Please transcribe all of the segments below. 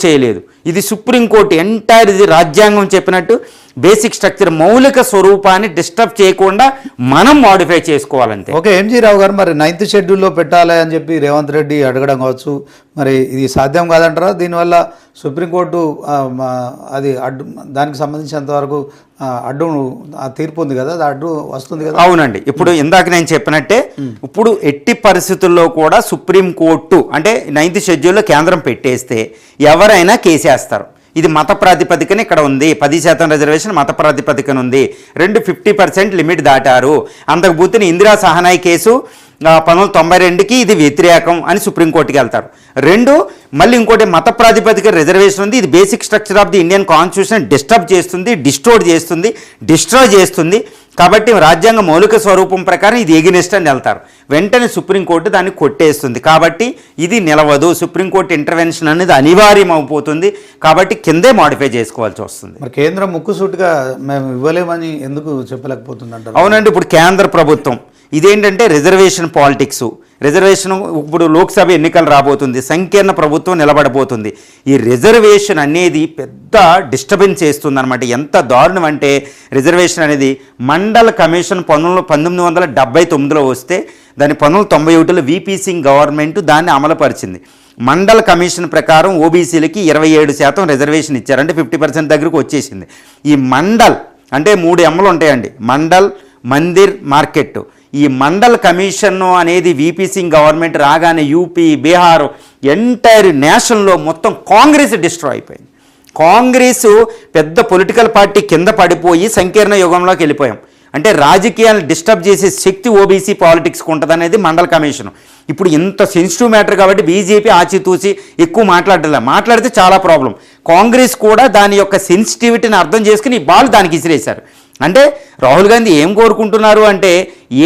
చేయలేదు. ఇది supreme court entire ఇది రాజ్యాంగం చెప్పినట్టు బేసిక్ స్ట్రక్చర్ మౌలిక స్వరూపాన్ని డిస్టర్బ్ చేయకుండా మనం మాడిఫై చేసుకోవాలంటే. ఓకే, ఎంజీ రావు గారు, మరి 9th షెడ్యూల్లో పెట్టాలి అని చెప్పి రేవంత్ రెడ్డి అడగడం కావచ్చు, మరి ఇది సాధ్యం కాదంటారా? దీనివల్ల సుప్రీంకోర్టు అది అడ్డు, దానికి సంబంధించినంత వరకు అడ్డు తీర్పు ఉంది కదా, అడ్డు వస్తుంది కదా? అవునండి. ఇప్పుడు ఇందాక నేను చెప్పినట్టే ఇప్పుడు ఎట్టి పరిస్థితుల్లో కూడా సుప్రీంకోర్టు అంటే 9th షెడ్యూల్లో కేంద్రం పెట్టేస్తే ఎవరైనా కేసేస్తారు. ఇది మత ప్రాతిపదికన ఇక్కడ ఉంది, 10% రిజర్వేషన్ మత ప్రాతిపదికన ఉంది. 50% లిమిట్ దాటారు. అంతకు పూర్తిని ఇందిరా సహనాయి కేసు 1992కి ఇది వ్యతిరేకం అని సుప్రీంకోర్టుకి వెళ్తారు. మళ్ళీ ఇంకోటి మత ప్రాతిపదిక రిజర్వేషన్ ఉంది, ఇది basic structure of the Indian constitution disturb చేస్తుంది, డిస్ట్రాయ్ చేస్తుంది. కాబట్టి రాజ్యాంగ మౌలిక స్వరూపం ప్రకారం ఇది ఎగినెస్ట్ అని వెళ్తారు. వెంటనే సుప్రీంకోర్టు దాన్ని కొట్టేస్తుంది. కాబట్టి ఇది నిలవదు, సుప్రీంకోర్టు ఇంటర్వెన్షన్ అనేది అనివార్యం అయిపోతుంది. కాబట్టి కిందే మాడిఫై చేసుకోవాల్సి వస్తుంది. మరి కేంద్రం ముక్కుసూటిగా మేము ఇవ్వలేమని ఎందుకు చెప్పలేకపోతుంది అంటారు? అవునండి. ఇప్పుడు కేంద్ర ప్రభుత్వం ఇదేంటంటే రిజర్వేషన్ పాలిటిక్స్. రిజర్వేషన్ ఇప్పుడు లోక్సభ ఎన్నికలు రాబోతుంది, సంకీర్ణ ప్రభుత్వం నిలబడబోతుంది. ఈ రిజర్వేషన్ అనేది పెద్ద డిస్టర్బెన్స్ చేస్తుంది అనమాట. ఎంత దారుణం అంటే రిజర్వేషన్ అనేది మండల్ కమిషన్ 1979లో వస్తే దాని 1991లో విపి సింగ్ గవర్నమెంట్ దాన్ని అమలుపరిచింది. మండల్ కమిషన్ ప్రకారం ఓబీసీలకి 27% రిజర్వేషన్ ఇచ్చారు, అంటే 50% దగ్గరకు వచ్చేసింది. ఈ మండల్ అంటే 3 ఎమ్మలు ఉంటాయండి, మండల్, మందిర్, మార్కెట్. ఈ మండల్ కమిషన్ అనేది విపి సింగ్ గవర్నమెంట్ రాగానే యూపీ, బీహార్ ఎంటైర్ నేషన్లో మొత్తం కాంగ్రెస్ డిస్ట్రాయ్ అయిపోయింది. కాంగ్రెస్ పెద్ద పొలిటికల్ పార్టీ కింద పడిపోయి సంకీర్ణ యుగంలోకి వెళ్ళిపోయాం. అంటే రాజకీయాలను డిస్టర్బ్ చేసే శక్తి ఓబీసీ పాలిటిక్స్కి ఉంటుంది అనేది మండల్ కమిషన్. ఇప్పుడు ఇంత సెన్సిటివ్ మ్యాటర్ కాబట్టి బీజేపీ ఆచితూచి ఎక్కువ మాట్లాడితే చాలా ప్రాబ్లం. కాంగ్రెస్ కూడా దాని యొక్క సెన్సిటివిటీని అర్థం చేసుకుని ఈ బాల్ దానికి ఇసిరేశారు. అంటే రాహుల్ గాంధీ ఏం కోరుకుంటున్నారు అంటే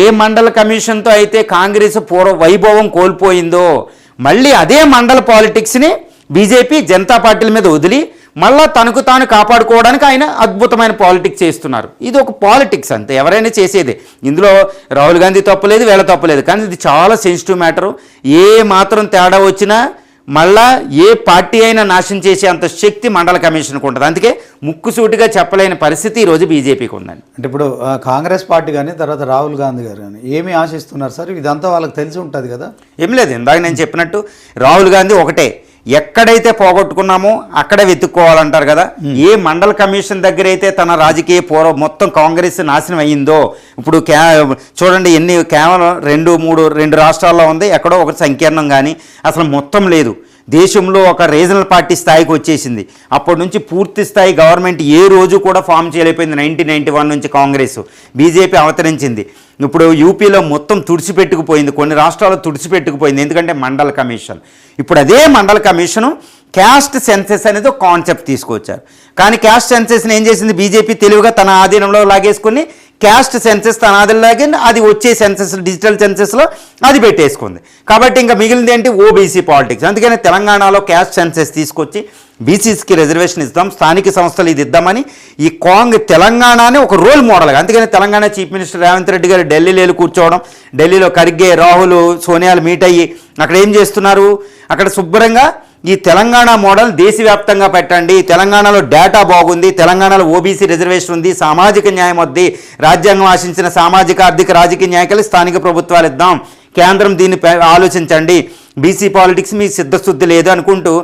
ఏ మండల కమిషన్తో అయితే కాంగ్రెస్ పూర్వ వైభవం కోల్పోయిందో మళ్ళీ అదే మండల పాలిటిక్స్ని బీజేపీ జనతా పార్టీల మీద వదిలి మళ్ళీ తనకు తాను కాపాడుకోవడానికి ఆయన అద్భుతమైన పాలిటిక్స్ చేస్తున్నారు. ఇది ఒక పాలిటిక్స్ అంతే, ఎవరైనా చేసేదే. ఇందులో రాహుల్ గాంధీ తప్పలేదు, వీళ్ళ తప్పలేదు. కానీ ఇది చాలా సెన్సిటివ్ మ్యాటరు. ఏ మాత్రం తేడా వచ్చినా మళ్ళా ఏ పార్టీ అయినా నాశనం చేసే అంత శక్తి మండల కమిషన్కి ఉంటుంది. అందుకే ముక్కుసూటిగా చెప్పలేని పరిస్థితి ఈరోజు బీజేపీకి ఉందండి. అంటే ఇప్పుడు కాంగ్రెస్ పార్టీ కానీ తర్వాత రాహుల్ గాంధీ గారు కానీ ఏమి ఆశిస్తున్నారు సార్? ఇదంతా వాళ్ళకి తెలిసి ఉంటుంది కదా. ఏం లేదు, ఇందాక నేను చెప్పినట్టు రాహుల్ గాంధీ ఒకటే, ఎక్కడైతే పోగొట్టుకున్నామో అక్కడే వెతుక్కోవాలంటారు కదా. ఏ మండల కమిషన్ దగ్గర అయితే తన రాజకీయ మొత్తం కాంగ్రెస్ నాశనం అయ్యిందో ఇప్పుడు చూడండి ఎన్ని కేవలం 2 రాష్ట్రాల్లో ఉంది, ఎక్కడో ఒక సంకీర్ణం కానీ అసలు మొత్తం లేదు. దేశంలో ఒక రీజనల్ పార్టీ స్థాయికి వచ్చేసింది. అప్పటి నుంచి పూర్తి స్థాయి గవర్నమెంట్ ఏ రోజు కూడా ఫామ్ చేయలేకపోయింది. 1991 నుంచి కాంగ్రెస్, బీజేపీ అవతరించింది. ఇప్పుడు యూపీలో మొత్తం తుడిచిపెట్టుకుపోయింది, కొన్ని రాష్ట్రాల్లో తుడిచిపెట్టుకుపోయింది. ఎందుకంటే మండల కమిషన్. ఇప్పుడు అదే మండల కమిషను క్యాస్ట్ సెన్సెస్ అనేది ఒక కాన్సెప్ట్ తీసుకొచ్చారు. కానీ క్యాస్ట్ సెన్సెస్ని ఏం చేసింది బీజేపీ తెలివిగా తన ఆధీనంలో లాగేసుకుని క్యాస్ట్ సెన్సెస్ తన ఆధీనంలాగే అది వచ్చే సెన్సెస్ డిజిటల్ సెన్సెస్లో అది పెట్టేసుకుంది. కాబట్టి ఇంకా మిగిలింది ఏంటి, ఓబీసీ పాలిటిక్స్. అందుకని తెలంగాణలో క్యాస్ట్ సెన్సెస్ తీసుకొచ్చి బీసీస్కి రిజర్వేషన్ ఇద్దాం, స్థానిక సంస్థలు ఇది ఇద్దామని ఈ తెలంగాణనే ఒక రోల్ మోడల్గా. అందుకని తెలంగాణ చీఫ్ మినిస్టర్ రేవంత్ రెడ్డి గారు ఢిల్లీలో కూర్చోవడం, ఢిల్లీలో ఖర్గే, రాహుల్, సోనియాలు మీట్ అయ్యి అక్కడ ఏం చేస్తున్నారు, అక్కడ శుభ్రంగా ఈ తెలంగాణ మోడల్ దేశవ్యాప్తంగా పెట్టండి, తెలంగాణలో డేటా బాగుంది, తెలంగాణలో ఓబీసీ రిజర్వేషన్ ఉంది, సామాజిక న్యాయం వద్ది, రాజ్యాంగం ఆశించిన సామాజిక ఆర్థిక రాజకీయ న్యాయకాలు స్థానిక ప్రభుత్వాలు ఇద్దాం, కేంద్రం దీన్ని ఆలోచించండి, బీసీ పాలిటిక్స్ మీ సిద్ధశుద్ధి లేదు అనుకుంటూ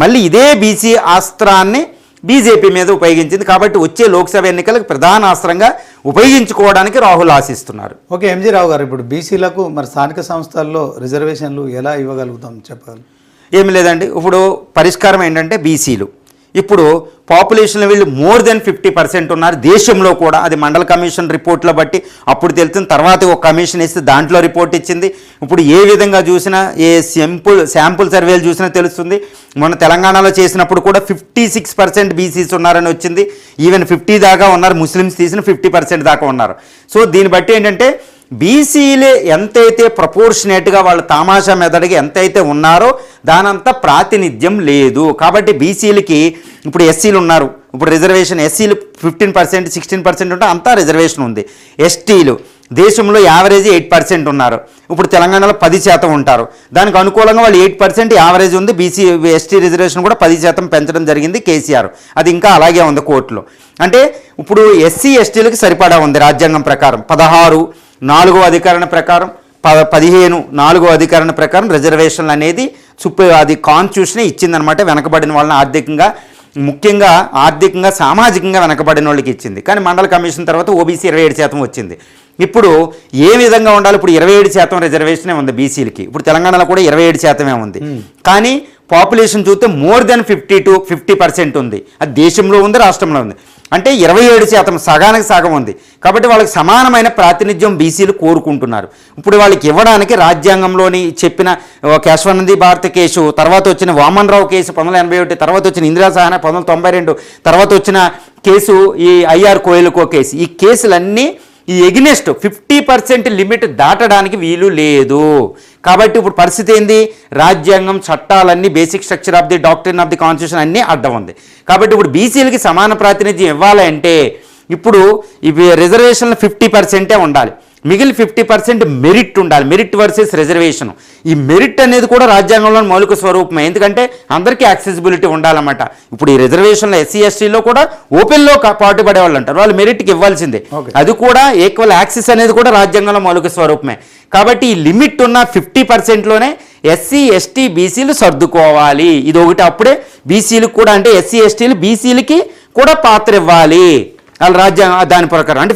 మళ్ళీ ఇదే బీసీ అస్త్రాన్ని బీజేపీ మీద ఉపయోగించింది. కాబట్టి వచ్చే లోక్సభ ఎన్నికలకు ప్రధాన అస్త్రంగా ఉపయోగించుకోవడానికి రాహుల్ ఆశిస్తున్నారు. ఓకే, ఎంజీ రావు గారు, ఇప్పుడు బీసీలకు మరి స్థానిక సంస్థల్లో రిజర్వేషన్లు ఎలా ఇవ్వగలుగుతాం చెప్పగలరు? ఏమి లేదండి. ఇప్పుడు పరిష్కారం ఏంటంటే బీసీలు ఇప్పుడు పాపులేషన్లో వీళ్ళు మోర్ దెన్ 50% ఉన్నారు దేశంలో కూడా. అది మండల కమిషన్ రిపోర్ట్లో బట్టి అప్పుడు తెలుస్తుంది. తర్వాత ఒక కమిషన్ ఇస్తే దాంట్లో రిపోర్ట్ ఇచ్చింది. ఇప్పుడు ఏ విధంగా చూసినా ఏ శాంపుల్ సర్వేలు చూసినా తెలుస్తుంది. మొన్న తెలంగాణలో చేసినప్పుడు కూడా 56% బీసీస్ ఉన్నారని వచ్చింది. ఈవెన్ 50 దాకా ఉన్నారు, ముస్లిమ్స్ తీసిన 50% దాకా ఉన్నారు. సో దీన్ని బట్టి ఏంటంటే బీసీలే ఎంతైతే ప్రపోర్షనేట్గా వాళ్ళ తామాషా మెదడికి ఎంతైతే ఉన్నారో దానంతా ప్రాతినిధ్యం లేదు. కాబట్టి బీసీలకి ఇప్పుడు ఎస్సీలు ఉన్నారు, ఇప్పుడు రిజర్వేషన్ ఎస్సీలు 15%, 16% ఉంటే అంతా రిజర్వేషన్ ఉంది. ఎస్టీలు దేశంలో యావరేజ్ 8% ఉన్నారు. ఇప్పుడు తెలంగాణలో 10% ఉంటారు. దానికి అనుకూలంగా వాళ్ళు 8% యావరేజ్ ఉంది. బీసీ ఎస్టీ రిజర్వేషన్ కూడా 10% పెంచడం జరిగింది కేసీఆర్. అది ఇంకా అలాగే ఉంది కోర్టులో. అంటే ఇప్పుడు ఎస్సీ ఎస్టీలకు సరిపడా ఉంది రాజ్యాంగం ప్రకారం. 16 4వ అధికరణ ప్రకారం 15 4వ అధికరణ ప్రకారం రిజర్వేషన్లు అనేది అది కాన్స్టిట్యూషనే ఇచ్చిందనమాట. వెనకబడిన వాళ్ళని ఆర్థికంగా, ముఖ్యంగా ఆర్థికంగా సామాజికంగా వెనకబడిన వాళ్ళకి ఇచ్చింది. కానీ మండల కమిషన్ తర్వాత ఓబీసీ 27% వచ్చింది. ఇప్పుడు ఏ విధంగా ఉండాలి? ఇప్పుడు 27% రిజర్వేషనే ఉంది బీసీలకి. ఇప్పుడు తెలంగాణలో కూడా 27% ఉంది. కానీ పాపులేషన్ చూస్తే మోర్ దెన్ 50% ఉంది. అది దేశంలో ఉంది, రాష్ట్రంలో ఉంది. అంటే 27% సగానికి సగం ఉంది. కాబట్టి వాళ్ళకి సమానమైన ప్రాతినిధ్యం బీసీలు కోరుకుంటున్నారు. ఇప్పుడు వాళ్ళకి ఇవ్వడానికి రాజ్యాంగంలోని చెప్పిన కేశవానంది భారత కేసు, తర్వాత వచ్చిన వామన్ రావు కేసు 1981, తర్వాత వచ్చిన ఇందిరా సహానా 1992, తర్వాత వచ్చిన కేసు ఈ ఐఆర్ కోయలుకో కేసు, ఈ కేసులన్నీ ఈ ఎగ్నెస్ట్ 50% లిమిట్ దాటడానికి వీలు లేదు. కాబట్టి ఇప్పుడు పరిస్థితి ఏంది? రాజ్యాంగం, చట్టాలన్నీ, basic structure of the doctrine of the constitution అన్నీ అడ్డం ఉంది. కాబట్టి ఇప్పుడు బీసీలకి సమాన ప్రాతినిధ్యం ఇవ్వాలంటే ఇప్పుడు ఇవి రిజర్వేషన్లు 50% ఉండాలి. మిగిలిన 50% మెరిట్ ఉండాలి. Merit versus reservation. ఈ మెరిట్ అనేది కూడా రాజ్యాంగంలోని మౌలిక స్వరూపమే. ఎందుకంటే అందరికీ యాక్సెసిబిలిటీ ఉండాలన్నమాట. ఇప్పుడు ఈ రిజర్వేషన్లో ఎస్సీ ఎస్టీలో కూడా ఓపెన్లో పాటుపడే వాళ్ళు అంటారు, వాళ్ళు మెరిట్కి ఇవ్వాల్సిందే. అది కూడా ఈక్వల్ యాక్సెస్ అనేది కూడా రాజ్యాంగంలో మౌలిక స్వరూపమే. కాబట్టి ఈ లిమిట్ ఉన్న 50%లోనే ఎస్సీ ఎస్టీ బీసీలు సర్దుకోవాలి. ఇది ఒకటి. అప్పుడే బీసీలకు కూడా, అంటే ఎస్సీ ఎస్టీలు బీసీలకి కూడా పాత్ర ఇవ్వాలి వాళ్ళ రాజ్యాంగం దాని ప్రకారం. అంటే